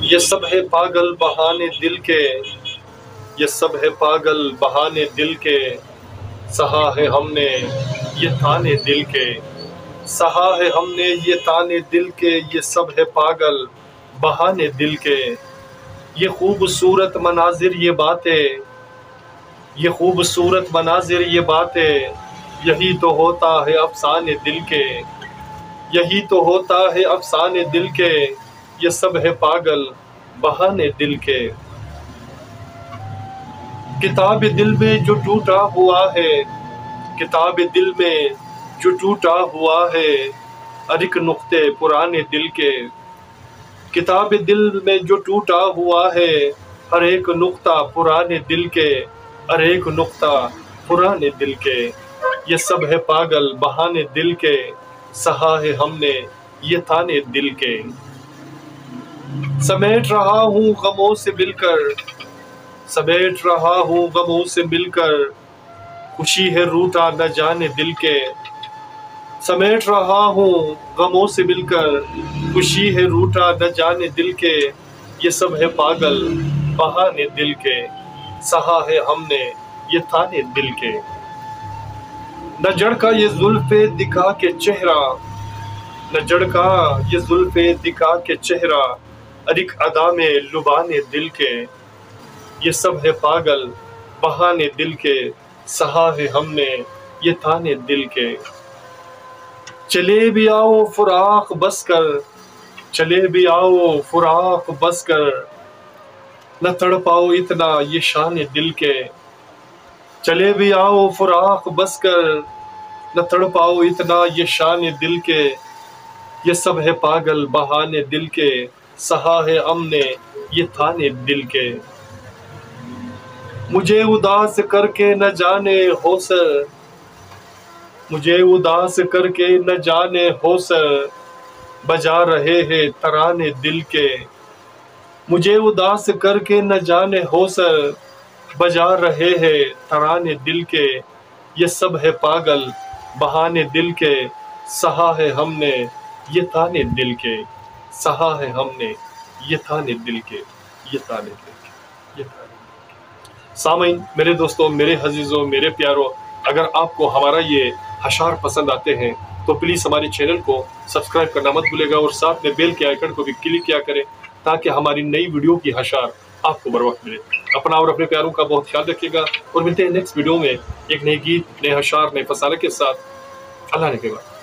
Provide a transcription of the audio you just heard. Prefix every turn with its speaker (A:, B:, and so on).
A: ये सब है पागल बहाने दिल के, ये सब है पागल बहाने दिल के, सहा है हमने ये ताने दिल के, सहा है हमने ये ताने दिल के, ये सब है पागल बहाने दिल के। ये खूबसूरत मनाजिर ये बातें, ये खूबसूरत मनाजिर ये बातें, यही तो होता है अफसाने दिल के, यही तो होता है अफसाने दिल के, ये सब है पागल बहाने दिल के। किताब दिल में जो टूटा हुआ है, किताब दिल में जो टूटा हुआ है, हर एक नुक्ते पुराने दिल के, किताब दिल में जो टूटा हुआ है, हर एक नुक्ता पुराने दिल के, हर एक नुक्ता पुराने दिल के। ये सब है पागल बहाने दिल के, सहा है हमने ये ताने दिल के। समेट रहा हूँ गमों से मिलकर, समेट रहा हूँ गमों से मिलकर, खुशी है रूठा न जाने दिल के, समेट रहा हूँ गमों से मिलकर, खुशी है रूठा न जाने दिल के। ये सब है पागल बहाने दिल के, सहा है हमने ये ताने दिल के। न जड़का ये जुल्फे दिखा के चेहरा, न जड़का ये जुल्फे दिखा के चेहरा, अरिक अदा में लुभाने दिल के। ये सब है पागल बहाने दिल के, सहा है हमने ये ताने दिल के। चले भी आओ फुराक बस कर, चले भी आओ फुराक बस कर, न तड़पाओ इतना ये शान दिल के। चले भी आओ फुराक बस कर, न तड़पाओ इतना ये शान दिल के। ये सब है पागल बहाने दिल के, सहा है हमने ये ताने दिल के। मुझे उदास करके न जाने होसर, मुझे उदास करके न जाने होसर, बजा रहे हैं तराने दिल के। मुझे उदास करके न जाने होसर, बजा रहे हैं तराने दिल के। ये सब है पागल बहाने दिल के, सहा है हमने ये ताने दिल के, सहा है हमने ये ताने दिल के, ये ताने दिल के, ये ताने दिल के। सामीन, मेरे दोस्तों, मेरे अजीजों, मेरे प्यारों, अगर आपको हमारा ये अशार पसंद आते हैं तो प्लीज़ हमारे चैनल को सब्सक्राइब करना मत भूलेगा और साथ में बेल के आइकन को भी क्लिक किया करें ताकि हमारी नई वीडियो की अशार आपको बर वक्त मिले। अपना और अपने प्यारों का बहुत ख्याल रखिएगा और मिलते हैं नेक्स्ट वीडियो में एक नई गीत, नए अशार, नए फसाने के साथ। अल्लाह ने के बाद।